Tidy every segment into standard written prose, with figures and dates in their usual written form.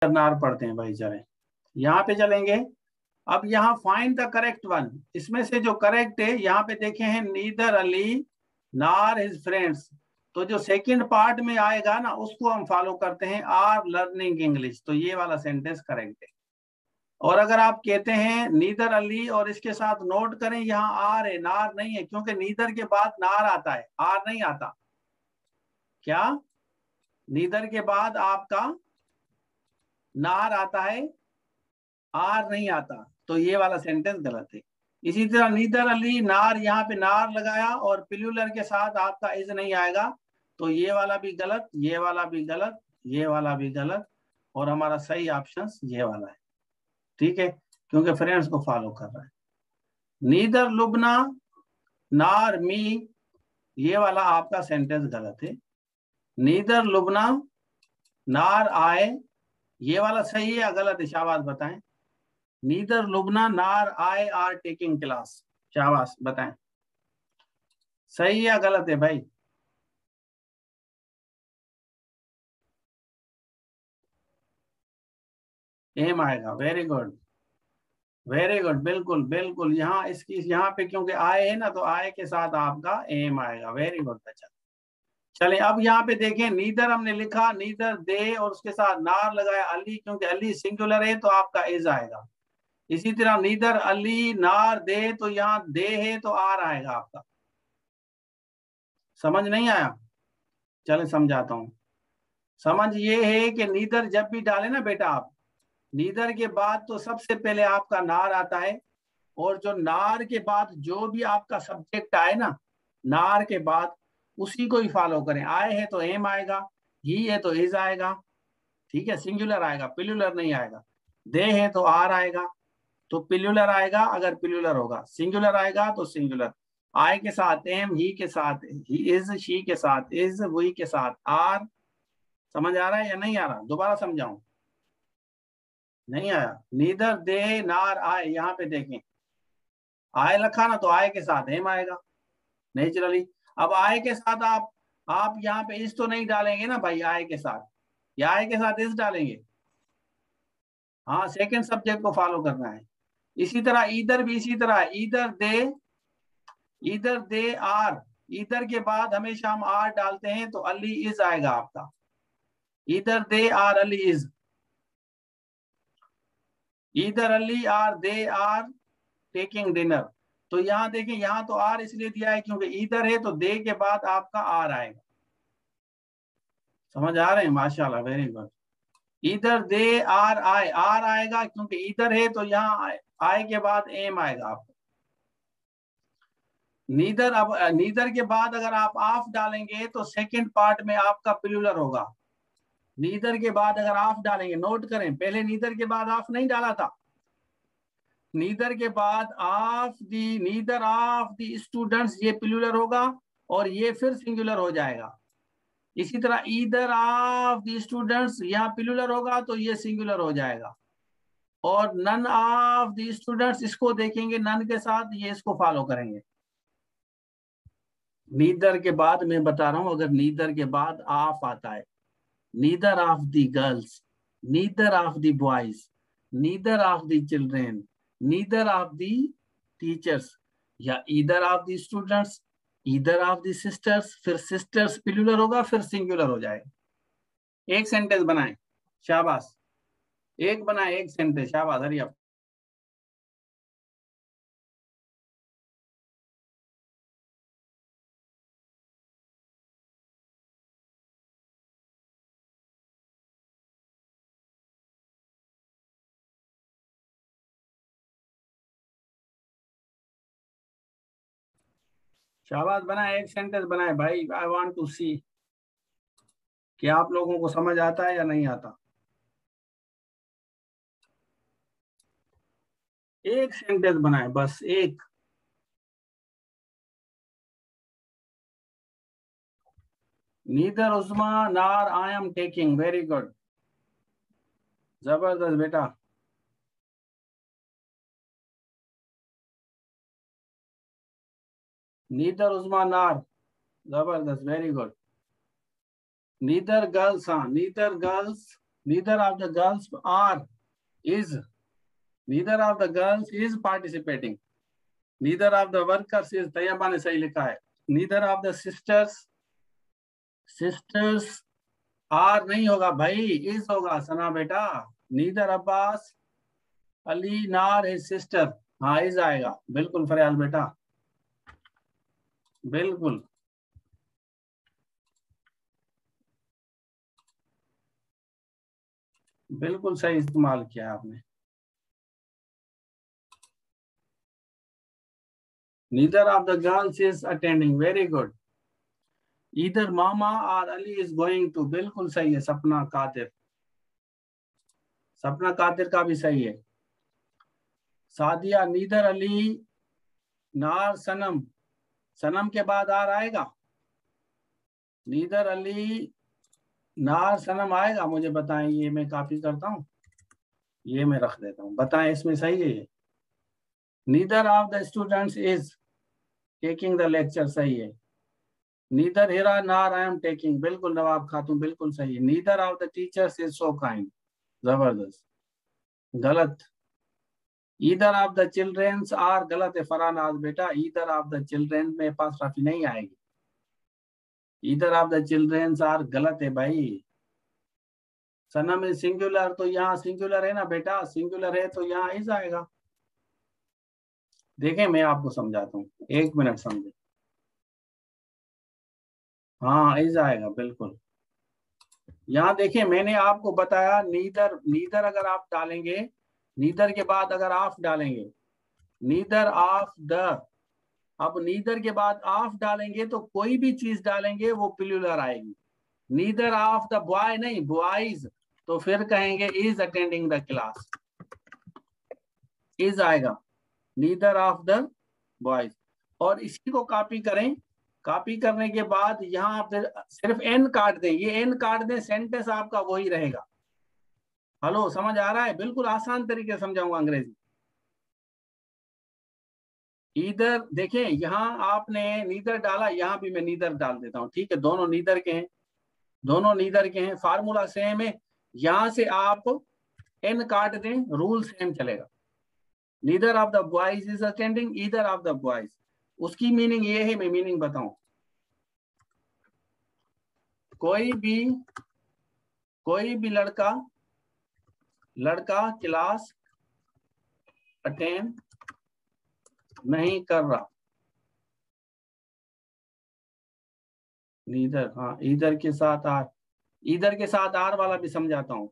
Neither नार पढ़ते हैं भाई, चले यहाँ पे चलेंगे। अब यहाँ फाइंड द करेक्ट वन, इसमें से जो करेक्ट है यहाँ पे देखे हैं नीदर अली नार हिज फ्रेंड्स, तो जो सेकंड पार्ट में आएगा ना उसको हम फॉलो करते हैं, आर लर्निंग इंग्लिश, तो ये वाला सेंटेंस करेक्ट है। और अगर आप कहते हैं नीदर अली और इसके साथ नोट करें यहाँ आर है, नार नहीं है, क्योंकि नीदर के बाद नार आता है, आर नहीं आता। क्या नीदर के बाद आपका नार आता है, आर नहीं आता, तो ये वाला सेंटेंस गलत है। इसी तरह नीदर अली नार, यहाँ पे नार लगाया और प्लूरल के साथ आपका इज नहीं आएगा, तो ये वाला भी गलत, ये वाला भी गलत, ये वाला भी गलत, और हमारा सही ऑप्शन ये वाला है। ठीक है, क्योंकि फ्रेंड्स को फॉलो कर रहा है। नीदर लुबना नार मी, ये वाला आपका सेंटेंस गलत है। नीदर लुबना नार आए, ये वाला सही है या गलत है, शाबाश बताएं। नीदर लुबना नार आई आर टेकिंग क्लास, शाबाश बताएं, सही है या गलत है भाई। एम आएगा, वेरी गुड वेरी गुड, बिल्कुल बिल्कुल। यहाँ इसकी यहाँ पे क्योंकि आए है ना, तो आए के साथ आपका एम आएगा, वेरी गुड बच्चा। चले अब यहाँ पे देखें, नीदर हमने लिखा, नीदर दे और उसके साथ नार लगाया अली, क्योंकि अली सिंगुलर है तो आपका इज आएगा। इसी तरह नीदर अली नार दे, तो यहाँ दे है तो आर आएगा आपका। समझ नहीं आया, चले समझाता हूँ। समझ ये है कि नीदर जब भी डाले ना बेटा आप, नीदर के बाद तो सबसे पहले आपका नार आता है, और जो नार के बाद जो भी आपका सब्जेक्ट आए ना, नार के बाद उसी को ही फॉलो करें। आए है तो एम आएगा, ही है तो इज आएगा, ठीक है, सिंगुलर आएगा, प्लूरल नहीं आएगा। दे है तो आर आएगा, तो प्लूरल आएगा अगर प्लूरल होगा, सिंगुलर आएगा तो सिंगुलर। आई के साथ एम, ही के साथ ही इज, शी के साथ इज, वी के साथ आर। समझ आ रहा है या नहीं आ रहा, दोबारा समझाऊं, नहीं आया। नीदर दे नार आए, यहाँ पे देखें आए रखा ना, तो आए के साथ एम आएगा नेचुरली। अब आए के साथ आप यहाँ पे इस तो नहीं डालेंगे ना भाई, आए के साथ, या आए के साथ इस डालेंगे। हाँ, सेकंड सब्जेक्ट को फॉलो करना है। इसी तरह इधर भी इसी तरह, इधर दे आर, इधर के बाद हमेशा हम आर डालते हैं, तो अली इज आएगा आपका। इधर दे आर अली इज, इधर Ali are they are taking dinner. तो यहाँ देखें, यहाँ तो आर इसलिए दिया है क्योंकि इधर है, तो दे के बाद आपका आर आएगा। समझ आ रहे हैं, माशाल्लाह, वेरी गुड। इधर दे आर आए, आर आएगा क्योंकि इधर है, तो यहाँ आए के बाद एम आएगा आपका। नीदर, अब नीदर के बाद अगर आप ऑफ डालेंगे तो सेकंड पार्ट में आपका प्लूरल होगा। नीदर के बाद अगर ऑफ डालेंगे, नोट करें, पहले नीदर के बाद ऑफ नहीं डाला था, नीदर के बाद of the, neither of the students, ये प्लूरल होगा और ये फिर सिंगुलर हो जाएगा। इसी तरह ईदर ऑफ दी स्टूडेंट्स, यहाँ प्लूरल होगा तो ये सिंगुलर हो जाएगा। और नन ऑफ दी स्टूडेंट्स, इसको देखेंगे नन के साथ, ये इसको फॉलो करेंगे। नीदर के बाद मैं बता रहा हूं, अगर नीदर के बाद ऑफ आता है, neither of the girls, neither of the boys, neither of the children, neither of the teachers, या either of the students, either of the sisters, फिर सिस्टर्स प्लूरल होगा, फिर सिंगुलर हो जाएगा। एक सेंटेंस बनाए, शाबाश, एक बनाए, एक सेंटेंस, शाबाश, हरी आप। शाबाश, बनाए, एक सेंटेंस बनाए भाई, आई वांट टू सी कि आप लोगों को समझ आता है या नहीं आता। एक सेंटेंस बनाए, बस एक। नीदर उस्मा नार I am taking, very good, जबरदस्त बेटा। नीदर उस्मा नार, जबरदस्त, वेरी गुड। नीदर गर्ल्स, हाँ, neither girls neither of the girls are is, neither of the girls is participating, neither of the workers is, Tayyaba ने सही लिखा है, neither of the sisters are नहीं होगा भाई, is होगा सना बेटा, neither Abbas Ali nor his sister, हाँ is आएगा, बिल्कुल फरियाल बेटा, बिल्कुल बिल्कुल सही इस्तेमाल किया आपने। Neither of the girls is attending, very good. Either Mama or Ali is going to, बिल्कुल सही है। सपना कादिर, सपना कादिर का भी सही है। सादिया neither Ali nor सनम, सनम के बाद आर आएगा, neither Ali nor सनम आएगा, मुझे बताएं, ये मैं कॉपी करता हूँ, ये मैं रख देता हूँ, बताएं इसमें सही है ये। neither of the students is taking the lecture, सही है। neither Hira nor I am taking, बिल्कुल नवाब खातून बिल्कुल सही है। neither of the teachers is so kind, जबरदस्त, गलत। either of the children are, गलत है फरानाज बेटा, either of the children में पास राफी नहीं आएगी, either of the children are गलत है भाई। सनम में सिंगुलर, तो यहाँ सिंगुलर है ना बेटा, सिंगुलर है तो यहाँ इस आएगा। देखें मैं आपको समझाता हूँ, एक मिनट समझे, हाँ इस आएगा बिल्कुल। यहाँ देखिए मैंने आपको बताया, नीदर, नीदर अगर आप डालेंगे, नीदर के बाद अगर आप डालेंगे, नीदर ऑफ द, अब नीदर के बाद ऑफ डालेंगे तो कोई भी चीज डालेंगे वो प्लूरल आएगी। नीदर ऑफ द बॉय नहीं, बॉयज, तो फिर कहेंगे is attending the class, is आएगा, नीदर ऑफ द बॉयज। और इसी को कॉपी करें, कॉपी करने के बाद यहाँ फिर सिर्फ एन काट दें, ये एन काट दें, सेंटेंस आपका वही रहेगा। हेलो, समझ आ रहा है? बिल्कुल आसान तरीके से समझाऊंगा अंग्रेजी। इधर देखें, यहाँ आपने नीदर डाला, यहाँ भी मैं नीदर डाल देता हूँ, ठीक है, दोनों नीदर के हैं, दोनों नीदर के हैं, फार्मूला सेम है। यहाँ से आप एन काट दें, रूल सेम चलेगा। Neither of the boys is attending, either of the boys, उसकी मीनिंग ये है, मैं मीनिंग बताऊं, कोई भी लड़का क्लास अटेंड नहीं कर रहा। नीदर, हाँ इधर के साथ आर, इधर के साथ आर वाला भी समझाता हूं,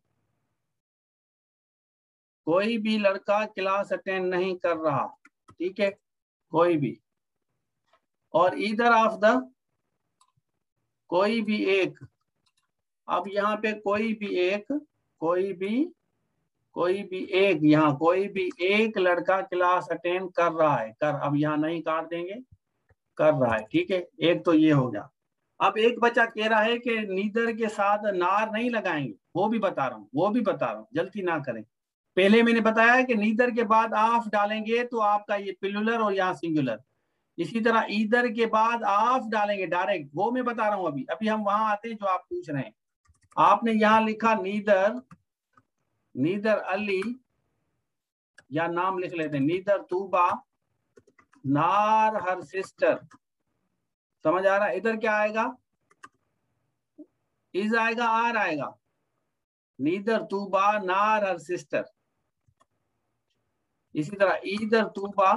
कोई भी लड़का क्लास अटेंड नहीं कर रहा, ठीक है, कोई भी। और इधर ऑफ द, कोई भी एक, अब यहाँ पे कोई भी एक, कोई भी एक, यहाँ कोई भी एक लड़का क्लास अटेंड कर रहा है, कर, अब यहाँ नहीं काट देंगे, कर रहा है, ठीक है, एक तो ये हो गया। अब एक बच्चा कह रहा है कि नीदर के साथ नार नहीं लगाएंगे, वो भी बता रहा हूँ, जल्दी ना करें। पहले मैंने बताया कि नीदर के बाद ऑफ डालेंगे तो आपका ये प्लूरल और यहाँ सिंगुलर, इसी तरह ईदर के बाद ऑफ डालेंगे डायरेक्ट, वो मैं बता रहा हूँ। अभी हम वहां आते हैं जो आप पूछ रहे हैं। आपने यहाँ लिखा नीदर अली, या नाम लिख लेते हैं, नीदर तूबा नार हर सिस्टर, समझ आ रहा है? इधर क्या आएगा, इज आएगा, आर आएगा, नीदर तूबा नार हर सिस्टर। इसी तरह either Tuba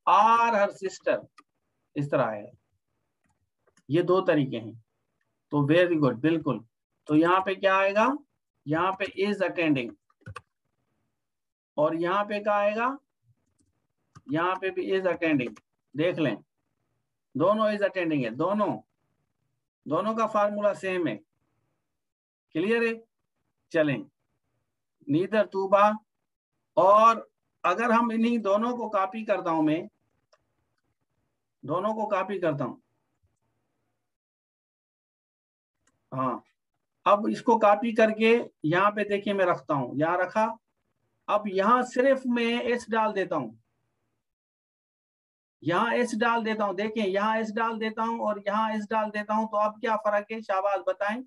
or her sister, इस तरह आएगा। ये दो तरीके हैं, तो वेरी गुड, बिल्कुल। तो यहाँ पे क्या आएगा, यहाँ पे इज अटेंडिंग, और यहाँ पे क्या आएगा, यहाँ पे भी इज अटेंडिंग, देख लें, दोनों इज अटेंडिंग है, दोनों का फार्मूला सेम है, क्लियर है? चलें, नीदर तूबा, और अगर हम इन्हीं दोनों को कॉपी करता हूं, मैं दोनों को कॉपी करता हूं, हाँ, अब इसको कॉपी करके यहाँ पे देखिए मैं रखता हूं, यहाँ रखा, अब यहाँ सिर्फ मैं एस डाल देता हूं, यहाँ एस डाल देता हूं, देखें यहाँ एस डाल देता हूं और यहाँ एस डाल देता हूं, तो अब क्या फर्क है, शाबाश बताएं,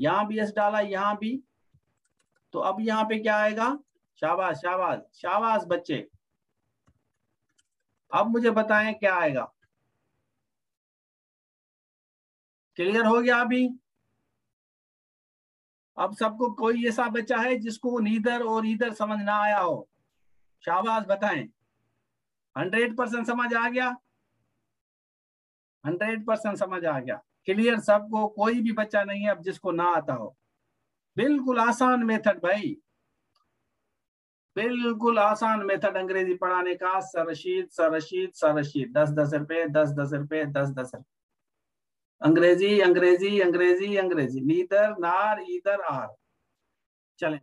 यहाँ भी एस डाला, यहाँ भी, तो अब यहाँ पे क्या आएगा, शाबाश शाबाश शाबाश बच्चे। अब मुझे बताएं क्या आएगा, क्लियर हो गया अभी? अब सबको, कोई ऐसा बच्चा है जिसको नीदर और इधर समझ ना आया हो? शाबाश बताएं। 100% समझ आ गया? 100% समझ आ गया? क्लियर सबको? कोई भी बच्चा नहीं है अब जिसको ना आता हो? बिल्कुल आसान मेथड भाई, बिल्कुल आसान मेथड अंग्रेजी पढ़ाने का। सरशीद सरशीद सरशीद, 10-10 रुपए, 10-10 रुपए, 10-10 रुपए। अंग्रेजी अंग्रेजी अंग्रेजी अंग्रेजी, नीदर नार इधर आर। चलें।